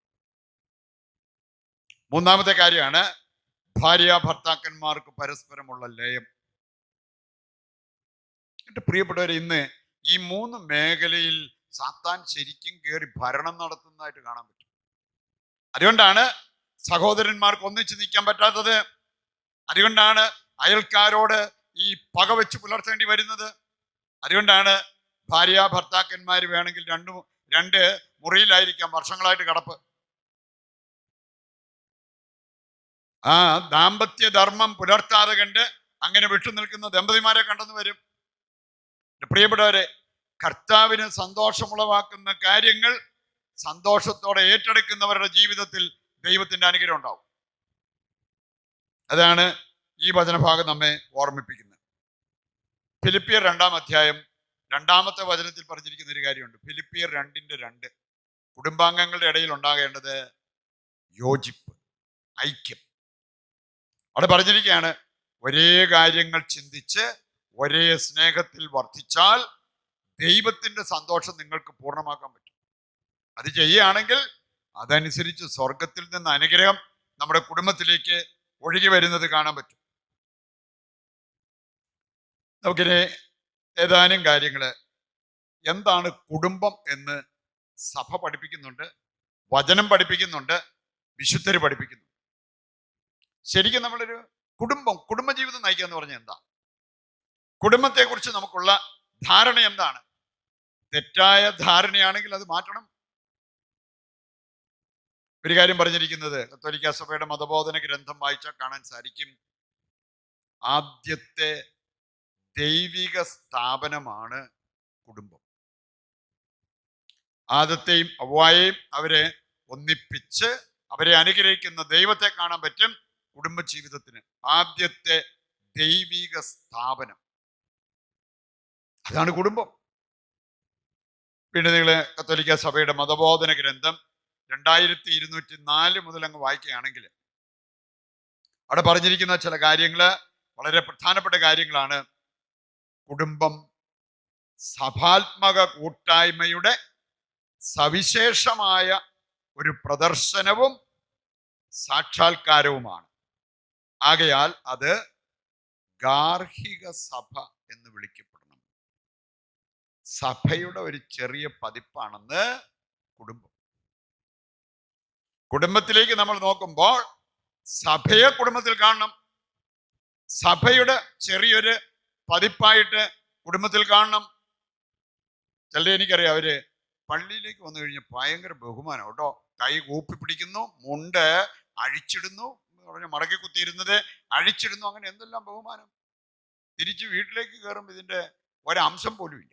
മൂന്നാമത്തെ കാര്യമാണ് ഭാര്യ ഭർത്താക്കന്മാർക്ക് പരസ്പരമുള്ള ലയം. എന്റെ പ്രിയപ്പെട്ടവരെ, ഇന്ന് ഈ 3 മേഖലയിൽ സാത്താൻ ശരിക്കും കയറി ഭരണം നടത്തുന്നതായിട്ട് കാണാൻ പറ്റും. അതുകൊണ്ടാണ് സഹോദരന്മാർക്ക് ഒന്നിച്ച് നിൽക്കാൻ പറ്റാത്തത്. അതുകൊണ്ടാണ് അയൽക്കാരോട് ഈ പക വെച്ച് പുലർത്തേണ്ടി വരുന്നത്. അതുകൊണ്ടാണ് ഭാര്യ ഭർത്താക്കന്മാർ വേണമെങ്കിൽ രണ്ട് മുറിയിലായിരിക്കാം വർഷങ്ങളായിട്ട് കിടപ്പ്. ആ ദാമ്പത്യ ധർമ്മം പുലർത്താതെ കണ്ട് അങ്ങനെ വിട്ടു നിൽക്കുന്ന ദമ്പതിമാരെ കണ്ടെന്ന് വരും. പ്രിയപ്പെട്ടവരെ, കർത്താവിന് സന്തോഷമുളവാക്കുന്ന കാര്യങ്ങൾ സന്തോഷത്തോടെ ഏറ്റെടുക്കുന്നവരുടെ ജീവിതത്തിൽ ദൈവത്തിന്റെ അനുഗ്രഹം ഉണ്ടാവും. അതാണ് ഈ വചനഭാഗം നമ്മെ ഓർമ്മിപ്പിക്കുന്നത്. ഫിലിപ്പിയർ 2-ാം അധ്യായം 2-ാമത്തെ വചനത്തിൽ പറഞ്ഞിരിക്കുന്ന ഒരു കാര്യമുണ്ട്. ഫിലിപ്പിയർ 2:2. കുടുംബാംഗങ്ങളുടെ ഇടയിൽ ഉണ്ടാകേണ്ടത് യോജിപ്പ്, ഐക്യം. അവിടെ പറഞ്ഞിരിക്കുകയാണ്, ഒരേ കാര്യങ്ങൾ ചിന്തിച്ച് ഒരേ സ്നേഹത്തിൽ വർദ്ധിച്ചാൽ ദൈവത്തിന്റെ സന്തോഷം നിങ്ങൾക്ക് പൂർണ്ണമാക്കാൻ പറ്റും. അത് ചെയ്യുകയാണെങ്കിൽ അതനുസരിച്ച് സ്വർഗത്തിൽ നിന്ന് അനുഗ്രഹം നമ്മുടെ കുടുംബത്തിലേക്ക് ഒഴുകി വരുന്നത് കാണാൻ പറ്റും. നമുക്കിനി ഏതാനും കാര്യങ്ങള്, എന്താണ് കുടുംബം എന്ന് സഭ പഠിപ്പിക്കുന്നുണ്ട്, വചനം പഠിപ്പിക്കുന്നുണ്ട്, വിശുദ്ധര് പഠിപ്പിക്കുന്നു. ശരിക്കും നമ്മളൊരു കുടുംബജീവിതം നയിക്കുക എന്ന് പറഞ്ഞാൽ എന്താ? കുടുംബത്തെക്കുറിച്ച് നമുക്കുള്ള ധാരണ എന്താണ്? തെറ്റായ ധാരണയാണെങ്കിൽ അത് മാറ്റണം. ഒരു കാര്യം പറഞ്ഞിരിക്കുന്നത്, കത്തോലിക്കാ സഭയുടെ മതബോധന ഗ്രന്ഥം വായിച്ചാൽ കാണാൻ സാധിക്കും, ആദ്യത്തെ ദൈവിക സ്ഥാപനമാണ് കുടുംബം. ആദത്തെയും ഹവ്വായെയും അവരെ ഒന്നിപ്പിച്ച് അവരെ അനുഗ്രഹിക്കുന്ന ദൈവത്തെ കാണാൻ പറ്റും. കുടുംബജീവിതത്തിന് ആദ്യത്തെ ദൈവിക സ്ഥാപനം അതാണ് കുടുംബം. പിന്നെ നിങ്ങൾ കത്തോലിക്ക സഭയുടെ മതബോധന ഗ്രന്ഥം 2204 മുതൽ അങ്ങ് വായിക്കുകയാണെങ്കിൽ അവിടെ പറഞ്ഞിരിക്കുന്ന ചില കാര്യങ്ങള് വളരെ പ്രധാനപ്പെട്ട കാര്യങ്ങളാണ്. കുടുംബം സഭാത്മക കൂട്ടായ്മയുടെ സവിശേഷമായ ഒരു പ്രദർശനവും സാക്ഷാത്കാരവുമാണ്. ആകയാൽ അത് ഗാർഹിക സഭ എന്ന് വിളിക്കപ്പെടണം. സഭയുടെ ഒരു ചെറിയ പതിപ്പാണെന്ന് കുടുംബം. കുടുംബത്തിലേക്ക് നമ്മൾ നോക്കുമ്പോൾ സഭയെ കുടുംബത്തിൽ കാണണം. സഭയുടെ ചെറിയൊരു പതിപ്പായിട്ട് കുടുംബത്തിൽ കാണണം. ചിലരെ എനിക്കറിയാം, അവര് പള്ളിയിലേക്ക് വന്നു കഴിഞ്ഞാൽ ഭയങ്കര ബഹുമാനം കേട്ടോ. കൈ കൂപ്പി പിടിക്കുന്നു, മുണ്ട് അഴിച്ചിടുന്നു, മടക്കി കുത്തിയിരുന്നത് അഴിച്ചിടുന്നു, അങ്ങനെ എന്തെല്ലാം ബഹുമാനം. തിരിച്ച് വീട്ടിലേക്ക് കയറുമ്പോൾ ഇതിന്റെ ഒരംശം പോലും ഇല്ല.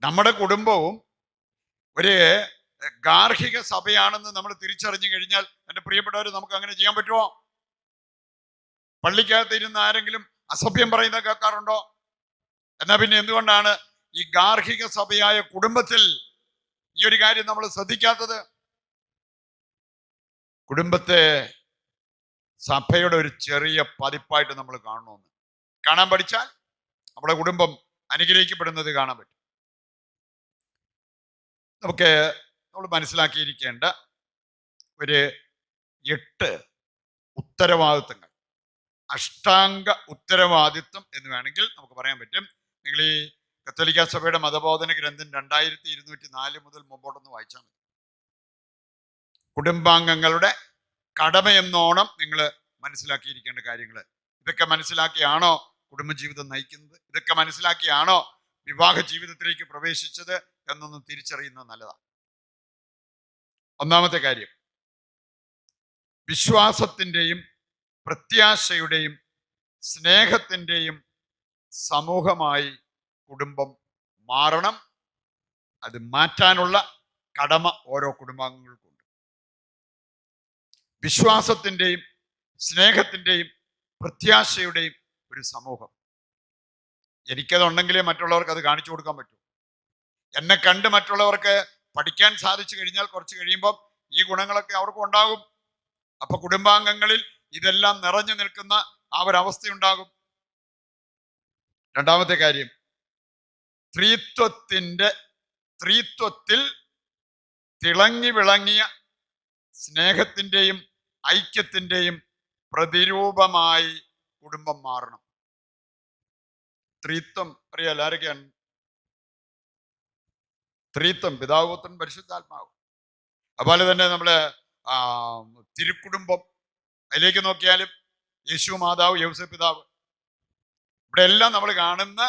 നമ്മുടെ കുടുംബവും ഒരു ഗാർഹിക സഭയാണെന്ന് നമ്മൾ തിരിച്ചറിഞ്ഞു കഴിഞ്ഞാൽ, എൻ്റെ പ്രിയപ്പെട്ടവർ, നമുക്ക് അങ്ങനെ ചെയ്യാൻ പറ്റുമോ? പള്ളിക്കകത്ത് ഇരുന്ന് ആരെങ്കിലും അസഭ്യം പറയുന്നത് കേൾക്കാറുണ്ടോ? എന്നാ പിന്നെ എന്തുകൊണ്ടാണ് ഈ ഗാർഹിക സഭയായ കുടുംബത്തിൽ ഈ ഒരു കാര്യം നമ്മൾ ശ്രദ്ധിക്കാത്തത്? കുടുംബത്തെ സഭയുടെ ഒരു ചെറിയ പതിപ്പായിട്ട് നമ്മൾ കാണാൻ പഠിച്ചാൽ നമ്മുടെ കുടുംബം അനുഗ്രഹിക്കപ്പെടുന്നത് കാണാൻ പറ്റും. നമ്മൾ മനസ്സിലാക്കിയിരിക്കേണ്ട ഒരു 8 ഉത്തരവാദിത്തങ്ങൾ, അഷ്ടാംഗ ഉത്തരവാദിത്വം എന്ന് വേണമെങ്കിൽ നമുക്ക് പറയാൻ പറ്റും. നിങ്ങൾ ഈ കത്തോലിക്ക സഭയുടെ മതബോധന ഗ്രന്ഥം 2204 മുതൽ മുമ്പോട്ടൊന്ന് വായിച്ചാൽ മതി. കുടുംബാംഗങ്ങളുടെ കടമയെന്നോണം നിങ്ങൾ മനസ്സിലാക്കിയിരിക്കേണ്ട കാര്യങ്ങൾ, ഇതൊക്കെ മനസ്സിലാക്കിയാണോ കുടുംബജീവിതം നയിക്കുന്നത്, ഇതൊക്കെ മനസ്സിലാക്കിയാണോ വിവാഹ ജീവിതത്തിലേക്ക് പ്രവേശിച്ചത് എന്നൊന്നും തിരിച്ചറിയുന്നത് നല്ലതാണ്. ഒന്നാമത്തെ കാര്യം, വിശ്വാസത്തിൻ്റെയും പ്രത്യാശയുടെയും സ്നേഹത്തിൻ്റെയും സമൂഹമായി കുടുംബം മാറണം. അത് മാറ്റാനുള്ള കടമ ഓരോ കുടുംബാംഗങ്ങൾക്കുണ്ട്. വിശ്വാസത്തിൻ്റെയും സ്നേഹത്തിൻ്റെയും പ്രത്യാശയുടെയും ഒരു സമൂഹം. എനിക്കതുണ്ടെങ്കിലേ മറ്റുള്ളവർക്ക് അത് കാണിച്ചു കൊടുക്കാൻ പറ്റൂ. എന്നെ കണ്ട് മറ്റുള്ളവർക്ക് പഠിക്കാൻ സാധിച്ചു കഴിഞ്ഞാൽ കുറച്ച് കഴിയുമ്പോൾ ഈ ഗുണങ്ങളൊക്കെ അവർക്കും ഉണ്ടാകും. അപ്പൊ കുടുംബാംഗങ്ങളിൽ ഇതെല്ലാം നിറഞ്ഞു നിൽക്കുന്ന ആ ഒരവസ്ഥയുണ്ടാകും. രണ്ടാമത്തെ കാര്യം, സ്ത്രീത്വത്തിൽ തിളങ്ങി വിളങ്ങിയ സ്നേഹത്തിൻ്റെയും ഐക്യത്തിൻ്റെയും പ്രതിരൂപമായി കുടുംബം മാറണം. സ്ത്രീത്വം അറിയാലോ ആരൊക്കെയാണ്? സ്ത്രീത്വം പിതാവ്, പുത്രൻ, പരിശുദ്ധാത്മാവ്. അതുപോലെ തന്നെ നമ്മള് തിരുക്കുടുംബം, അതിലേക്ക് നോക്കിയാലും യേശു മാതാവ്, യൗസേപ്പ് പിതാവ്, ഇവിടെ എല്ലാം നമ്മൾ കാണുന്ന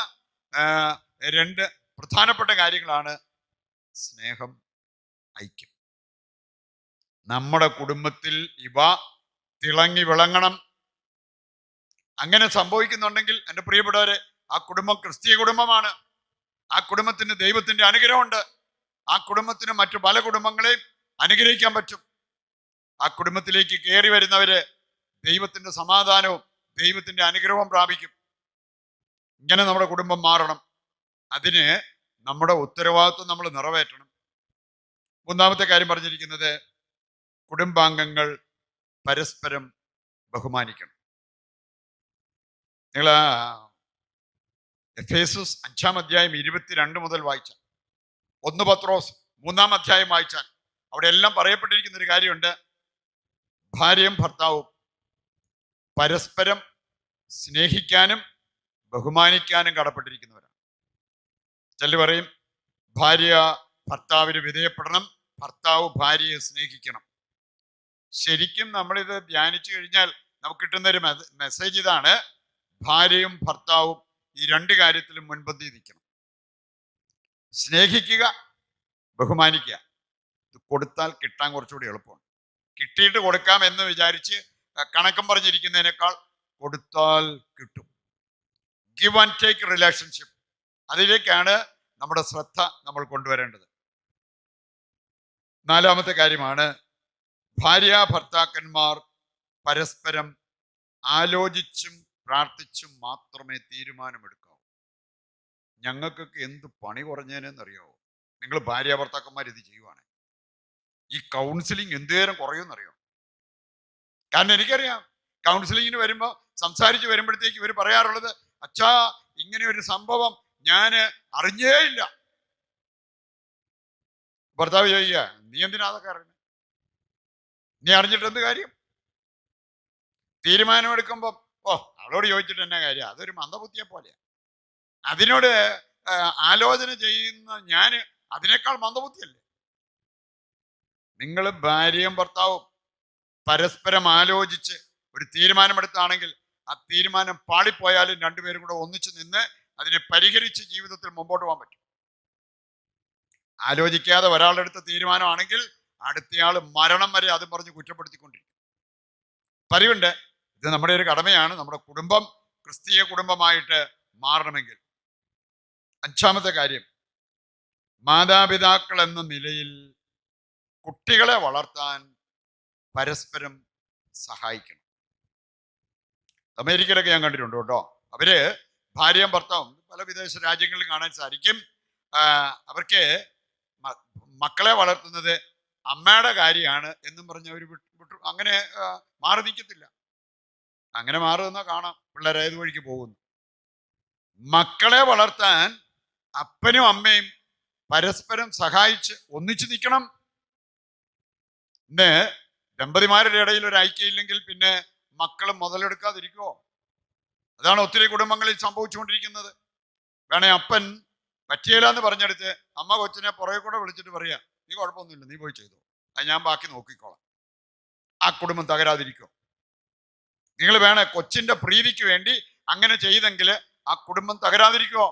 രണ്ട് പ്രധാനപ്പെട്ട കാര്യങ്ങളാണ് സ്നേഹം, ഐക്യം. നമ്മുടെ കുടുംബത്തിൽ ഇവ തിളങ്ങി വിളങ്ങണം. അങ്ങനെ സംഭവിക്കുന്നുണ്ടെങ്കിൽ എൻ്റെ പ്രിയപ്പെട്ടവരെ, ആ കുടുംബം ക്രിസ്തീയ കുടുംബമാണ്. ആ കുടുംബത്തിന് ദൈവത്തിന്റെ അനുഗ്രഹമുണ്ട്. ആ കുടുംബത്തിന് മറ്റു പല കുടുംബങ്ങളെയും അനുഗ്രഹിക്കാൻ പറ്റും. ആ കുടുംബത്തിലേക്ക് കയറി വരുന്നവര് ദൈവത്തിന്റെ സമാധാനവും ദൈവത്തിന്റെ അനുഗ്രഹവും പ്രാപിക്കും. ഇങ്ങനെ നമ്മുടെ കുടുംബം മാറണം. അതിന് നമ്മുടെ ഉത്തരവാദിത്വം നമ്മൾ നിറവേറ്റണം. മൂന്നാമത്തെ കാര്യം പറഞ്ഞിരിക്കുന്നത്, കുടുംബാംഗങ്ങൾ പരസ്പരം ബഹുമാനിക്കണം. നിങ്ങൾ എഫേസസ് 5-ാം അധ്യായം 22 മുതൽ വായിച്ചാൽ, 1 പത്രോസ് 3-ാം അധ്യായം വായിച്ചാൽ, അവിടെ എല്ലാം പറയപ്പെട്ടിരിക്കുന്ന ഒരു കാര്യമുണ്ട്. ഭാര്യയും ഭർത്താവും പരസ്പരം സ്നേഹിക്കാനും ബഹുമാനിക്കാനും കടപ്പെട്ടിരിക്കുന്നവരാണ്. ചിലർ പറയും ഭാര്യ ഭർത്താവിന് വിധേയപ്പെടണം, ഭർത്താവ് ഭാര്യയെ സ്നേഹിക്കണം. ശരിക്കും നമ്മളിത് ധ്യാനിച്ചു കഴിഞ്ഞാൽ നമുക്ക് കിട്ടുന്നൊരു മെസ്സേജ് ഇതാണ്: ഭാര്യയും ഭർത്താവും ഈ രണ്ട് കാര്യത്തിലും മുൻപന്തി നിൽക്കണം. സ്നേഹിക്കുക, ബഹുമാനിക്കുക. ഇത് കൊടുത്താൽ കിട്ടാൻ കുറച്ചുകൂടി എളുപ്പമാണ്. കിട്ടിയിട്ട് കൊടുക്കാം എന്ന് വിചാരിച്ച് കണക്കം പറഞ്ഞിരിക്കുന്നതിനേക്കാൾ കൊടുത്താൽ കിട്ടും. ഗിവ് ആൻഡ് ടേക്ക് റിലേഷൻഷിപ്പ്, അതിലേക്കാണ് നമ്മുടെ ശ്രദ്ധ നമ്മൾ കൊണ്ടുവരേണ്ടത്. നാലാമത്തെ കാര്യമാണ്, ഭാര്യ ഭർത്താക്കന്മാർ പരസ്പരം ആലോചിച്ചും പ്രാർത്ഥിച്ചും മാത്രമേ തീരുമാനമെടുക്കാവൂ. ഞങ്ങൾക്കൊക്കെ എന്ത് പണി കുറഞ്ഞേനെന്നറിയാവോ? നിങ്ങൾ ഭാര്യ ഭർത്താക്കന്മാർ ഇത് ചെയ്യുവാണ്, ഈ കൗൺസിലിംഗ് എന്തേരം കുറയുമെന്നറിയോ? കാരണം എനിക്കറിയാം, കൗൺസിലിങ്ങിന് വരുമ്പോൾ സംസാരിച്ച് വരുമ്പോഴത്തേക്ക് ഇവർ പറയാറുള്ളത്, അച്ഛാ ഇങ്ങനെ ഒരു സംഭവം ഞാൻ അറിഞ്ഞേയില്ല. ഭർത്താവ് ചോദിക്കുക, നീ എന്തിനാ അതൊക്കെ അറിഞ്ഞത്? നീ അറിഞ്ഞിട്ട് എന്ത് കാര്യം? തീരുമാനമെടുക്കുമ്പോൾ അവളോട് ചോദിച്ചിട്ട് എന്നാ കാര്യം? അതൊരു മന്ദബുദ്ധിയെ പോലെയാ. അതിനോട് ആലോചന ചെയ്യുന്ന ഞാൻ അതിനേക്കാൾ മന്ദബുദ്ധിയല്ലേ? നിങ്ങൾ ഭാര്യയും ഭർത്താവും പരസ്പരം ആലോചിച്ച് ഒരു തീരുമാനമെടുത്താണെങ്കിൽ ആ തീരുമാനം പാളിപ്പോയാലും രണ്ടുപേരും കൂടെ ഒന്നിച്ചു നിന്ന് അതിനെ പരിഹരിച്ച് ജീവിതത്തിൽ മുമ്പോട്ട് പോകാൻ പറ്റും. ആലോചിക്കാതെ ഒരാളുടെ അടുത്ത തീരുമാനമാണെങ്കിൽ അടുത്തയാൾ മരണം വരെ അതും പറഞ്ഞ് കുറ്റപ്പെടുത്തിക്കൊണ്ടിരിക്കും. പതിവുണ്ട്. ഇത് നമ്മുടെ ഒരു കടമയാണ്, നമ്മുടെ കുടുംബം ക്രിസ്തീയ കുടുംബമായിട്ട് മാറണമെങ്കിൽ. അഞ്ചാമത്തെ കാര്യം, മാതാപിതാക്കൾ എന്ന നിലയിൽ കുട്ടികളെ വളർത്താൻ പരസ്പരം സഹായിക്കണം. അമേരിക്കയിലൊക്കെ ഞാൻ കണ്ടിട്ടുണ്ട് കേട്ടോ. അവര് ഭാര്യയും ഭർത്താവും പല വിദേശ രാജ്യങ്ങളിൽ കാണാൻ സാധിക്കും. അവർക്ക് മക്കളെ വളർത്തുന്നത് അമ്മയുടെ കാര്യമാണ് എന്നും പറഞ്ഞ് അവർ വിട്ടു അങ്ങനെ മാറി നിൽക്കത്തില്ല. അങ്ങനെ മാറുന്ന കാണാം, പിള്ളേർ ഏത് വഴിക്ക് പോകുന്നു. മക്കളെ വളർത്താൻ അപ്പനും അമ്മയും പരസ്പരം സഹായിച്ച് ഒന്നിച്ചു നിൽക്കണം. ഇന്ന് ദമ്പതിമാരുടെ ഇടയിൽ ഒരു ഐക്യമില്ലെങ്കിൽ പിന്നെ മക്കൾ മുതലെടുക്കാതിരിക്കുമോ? അതാണ് ഒത്തിരി കുടുംബങ്ങളിൽ സംഭവിച്ചുകൊണ്ടിരിക്കുന്നത്. വേണേ അപ്പൻ പറ്റിയില്ല എന്ന് പറഞ്ഞെടുത്ത് അമ്മ കൊച്ചിനെ പുറകെ കൂടെ വിളിച്ചിട്ട് പറയാ, നീ കുഴപ്പമൊന്നുമില്ല, നീ പോയി ചെയ്തോ, അത് ഞാൻ ബാക്കി നോക്കിക്കോളാം. ആ കുടുംബം തകരാതിരിക്കോ? നിങ്ങൾ വേണേ കൊച്ചിന്റെ പ്രീതിക്ക് വേണ്ടി അങ്ങനെ ചെയ്തെങ്കിൽ ആ കുടുംബം തകരാതിരിക്കോ?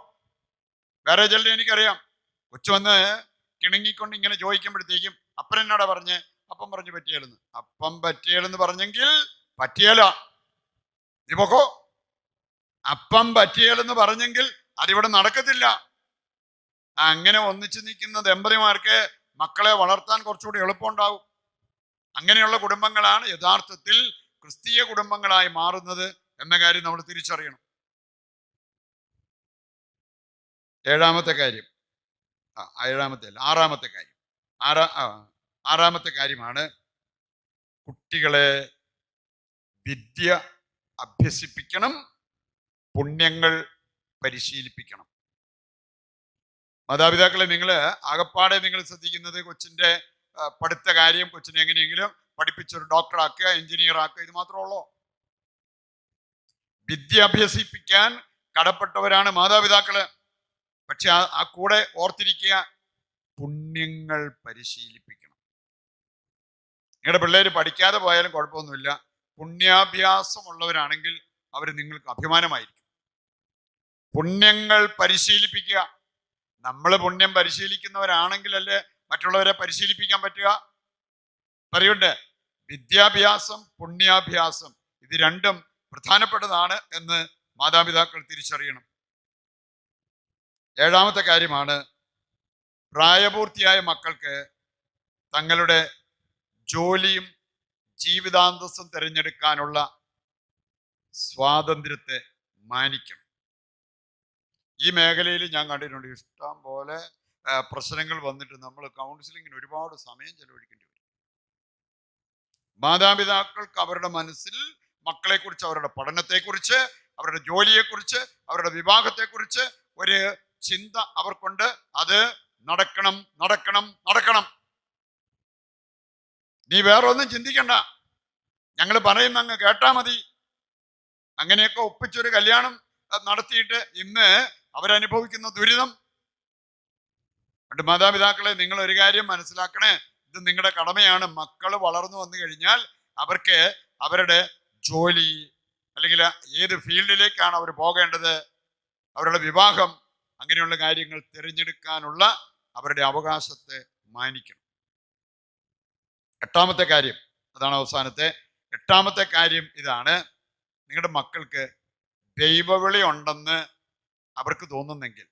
വേറെ ചിലർ എനിക്കറിയാം, കൊച്ചു വന്ന് കിണുങ്ങിക്കൊണ്ട് ഇങ്ങനെ ചോദിക്കുമ്പോഴത്തേക്കും അപ്പൻ എന്നോടാ പറഞ്ഞ്, അപ്പം പറഞ്ഞു പറ്റിയാലെന്ന്. അപ്പം പറ്റിയാലെന്ന് പറഞ്ഞെങ്കിൽ പറ്റിയല, നീ പോക്കോ. അപ്പം പറ്റിയാലെന്ന് പറഞ്ഞെങ്കിൽ അതിവിടെ നടക്കത്തില്ല. അങ്ങനെ ഒന്നിച്ചു നിൽക്കുന്ന ദമ്പതിമാർക്ക് മക്കളെ വളർത്താൻ കുറച്ചുകൂടി എളുപ്പമുണ്ടാവും. അങ്ങനെയുള്ള കുടുംബങ്ങളാണ് യഥാർത്ഥത്തിൽ ക്രിസ്തീയ കുടുംബങ്ങളായി മാറുന്നത് എന്ന കാര്യം നമ്മൾ തിരിച്ചറിയണം. ആറാമത്തെ കാര്യമാണ് കുട്ടികളെ വിദ്യ അഭ്യസിപ്പിക്കണം, പുണ്യങ്ങൾ പരിശീലിപ്പിക്കണം. മാതാപിതാക്കളെ നിങ്ങൾ ആകപ്പാടെ നിങ്ങൾ ശ്രദ്ധിക്കുന്നത് കൊച്ചിന്റെ പഠിത്ത കാര്യം, കൊച്ചിനെ എങ്ങനെയെങ്കിലും പഠിപ്പിച്ചൊരു ഡോക്ടറാക്കുക, എഞ്ചിനീയർ ആക്കുക, ഇത് മാത്രമേ ഉള്ളൂ. വിദ്യ അഭ്യസിപ്പിക്കാൻ കടപ്പെട്ടവരാണ് മാതാപിതാക്കള്. പക്ഷെ ആ കൂടെ ഓർത്തിരിക്കുക, പുണ്യങ്ങൾ പരിശീലിപ്പിക്കണം. നിങ്ങളുടെ പിള്ളേര് പഠിക്കാതെ പോയാലും കുഴപ്പമൊന്നുമില്ല. പുണ്യാഭ്യാസമുള്ളവരാണെങ്കിൽ അവർ നിങ്ങൾക്ക് അഭിമാനമായിരിക്കും. പുണ്യങ്ങൾ പരിശീലിപ്പിക്കുക. നമ്മൾ പുണ്യം പരിശീലിക്കുന്നവരാണെങ്കിലല്ലേ മറ്റുള്ളവരെ പരിശീലിപ്പിക്കാൻ പറ്റുക. പറയുണ്ട്, വിദ്യാഭ്യാസം പുണ്യാഭ്യാസം ഇത് രണ്ടും പ്രധാനപ്പെട്ടതാണ് എന്ന് മാതാപിതാക്കൾ തിരിച്ചറിയണം. ഏഴാമത്തെ കാര്യമാണ്, പ്രായപൂർത്തിയായ മക്കൾക്ക് തങ്ങളുടെ ജോലിയും ജീവിതാന്തസ്സും തിരഞ്ഞെടുക്കാനുള്ള സ്വാതന്ത്ര്യത്തെ മാനിക്കണം. ഈ മേഖലയിൽ ഞാൻ കണ്ടിട്ടുണ്ട് ഇഷ്ടം പോലെ പ്രശ്നങ്ങൾ വന്നിട്ട് നമ്മൾ കൗൺസിലിങ്ങിന് ഒരുപാട് സമയം ചെലവഴിക്കേണ്ടി വരും. മാതാപിതാക്കൾക്ക് അവരുടെ മനസ്സിൽ മക്കളെക്കുറിച്ച്, അവരുടെ പഠനത്തെക്കുറിച്ച്, അവരുടെ ജോലിയെക്കുറിച്ച്, അവരുടെ വിവാഹത്തെക്കുറിച്ച് ഒരു ചിന്ത അവർക്കുണ്ട്. അത് നടക്കണം നടക്കണം നടക്കണം. നീ വേറെ ഒന്നും ചിന്തിക്കണ്ട, ഞങ്ങൾ പറയുന്ന അങ്ങ് കേട്ടാ മതി. അങ്ങനെയൊക്കെ ഒപ്പിച്ചൊരു കല്യാണം നടത്തിയിട്ട് ഇന്ന് അവരനുഭവിക്കുന്ന ദുരിതം. മാതാപിതാക്കളെ, നിങ്ങൾ ഒരു കാര്യം മനസ്സിലാക്കണേ, ഇത് നിങ്ങളുടെ കടമയാണ്. മക്കൾ വളർന്നു വന്നു കഴിഞ്ഞാൽ അവർക്ക് അവരുടെ ജോലി അല്ലെങ്കിൽ ഏത് ഫീൽഡിലേക്കാണ് അവർ പോകേണ്ടത്, അവരുടെ വിവാഹം, അങ്ങനെയുള്ള കാര്യങ്ങൾ തിരഞ്ഞെടുക്കാനുള്ള അവരുടെ അവകാശത്തെ മാനിക്കണം. എട്ടാമത്തെ കാര്യം, അതാണ് അവസാനത്തെ എട്ടാമത്തെ കാര്യം, ഇതാണ്. നിങ്ങളുടെ മക്കൾക്ക് ദൈവവിളി ഉണ്ടെന്ന് അവർക്ക് തോന്നുന്നെങ്കിൽ,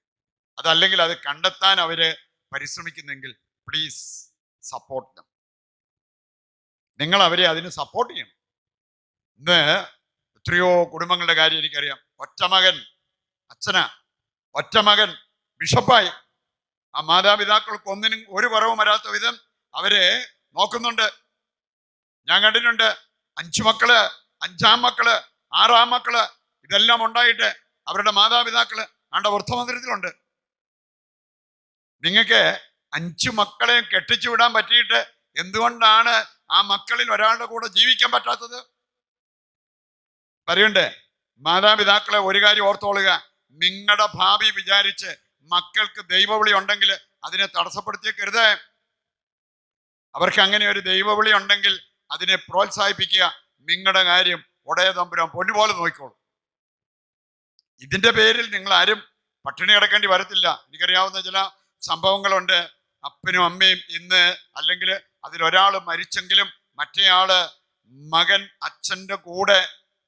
അതല്ലെങ്കിൽ അത് കണ്ടെത്താൻ അവര് പരിശ്രമിക്കുന്നെങ്കിൽ, പ്ലീസ് സപ്പോർട്ട് ദം. നിങ്ങൾ അവരെ അതിന് സപ്പോർട്ട് ചെയ്യണം. ഇന്ന് എത്രയോ കുടുംബങ്ങളുടെ കാര്യം എനിക്കറിയാം. ഒറ്റമകൻ അച്ഛനാ, ഒറ്റമകൻ ബിഷപ്പായി. ആ മാതാപിതാക്കൾക്ക് ഒന്നിനും ഒരു കുറവും വരാത്ത വിധം അവരെ നോക്കുന്നുണ്ട്. ഞാൻ കണ്ടിട്ടുണ്ട് 5 മക്കള്, 5ആം മക്കള്, 6ആം മക്കള്, ഇതെല്ലാം ഉണ്ടായിട്ട് അവരുടെ മാതാപിതാക്കള് ആണ്ട വൃദ്ധമന്ദിരത്തിലുണ്ട്. നിങ്ങൾക്ക് 5 മക്കളെ കെട്ടിച്ചു വിടാൻ പറ്റിയിട്ട് എന്തുകൊണ്ടാണ് ആ മക്കളിൽ ഒരാളുടെ കൂടെ ജീവിക്കാൻ പറ്റാത്തത്? പറയണ്ടേ, മാതാപിതാക്കളെ ഒരു കാര്യം ഓർത്തോളുക, നിങ്ങളുടെ ഭാവി വിചാരിച്ച് മക്കൾക്ക് ദൈവവിളി ഉണ്ടെങ്കിൽ അതിനെ തടസ്സപ്പെടുത്തിയേക്കരുത്. അവർക്ക് അങ്ങനെ ഒരു ദൈവവിളി ഉണ്ടെങ്കിൽ അതിനെ പ്രോത്സാഹിപ്പിക്കുക. നിങ്ങളുടെ കാര്യം ഉടയ തമ്പുരാൻ പൊന്നുപോലെ നോക്കിക്കോളും. ഇതിന്റെ പേരിൽ നിങ്ങൾ ആരും പട്ടിണി കിടക്കേണ്ടി വരത്തില്ല. എനിക്കറിയാവുന്ന ചില സംഭവങ്ങളുണ്ട്. അപ്പനും അമ്മയും ഇന്ന് അല്ലെങ്കിൽ അതിലൊരാൾ മരിച്ചെങ്കിലും മറ്റേയാള് മകൻ അച്ഛൻ്റെ കൂടെ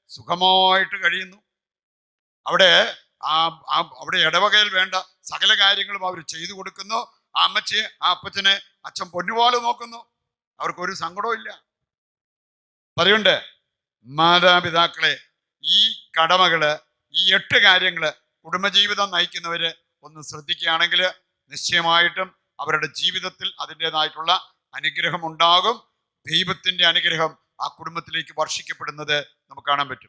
സുഖമായിട്ട് കഴിയുന്നു. അവിടെ അവിടെ ഇടവകയിൽ വേണ്ട സകല കാര്യങ്ങളും അവർ ചെയ്തു കൊടുക്കുന്നു. ആ അമ്മച്ചി ആ അപ്പച്ചനെ അച്ഛൻ പൊന്നുപോലെ നോക്കുന്നു. അവർക്കൊരു സങ്കടവും ഇല്ല. പറയുണ്ട്, മാതാപിതാക്കളെ, ഈ കടമകള്, ഈ 8 കാര്യങ്ങള് കുടുംബജീവിതം നയിക്കുന്നവര് ഒന്ന് ശ്രദ്ധിക്കുകയാണെങ്കിൽ നിശ്ചയമായിട്ടും അവരുടെ ജീവിതത്തിൽ അതിൻ്റെതായിട്ടുള്ള അനുഗ്രഹം ഉണ്ടാകും. ദൈവത്തിന്റെ അനുഗ്രഹം ആ കുടുംബത്തിലേക്ക് വർഷിക്കപ്പെടുന്നത് നമുക്ക് കാണാൻ പറ്റും.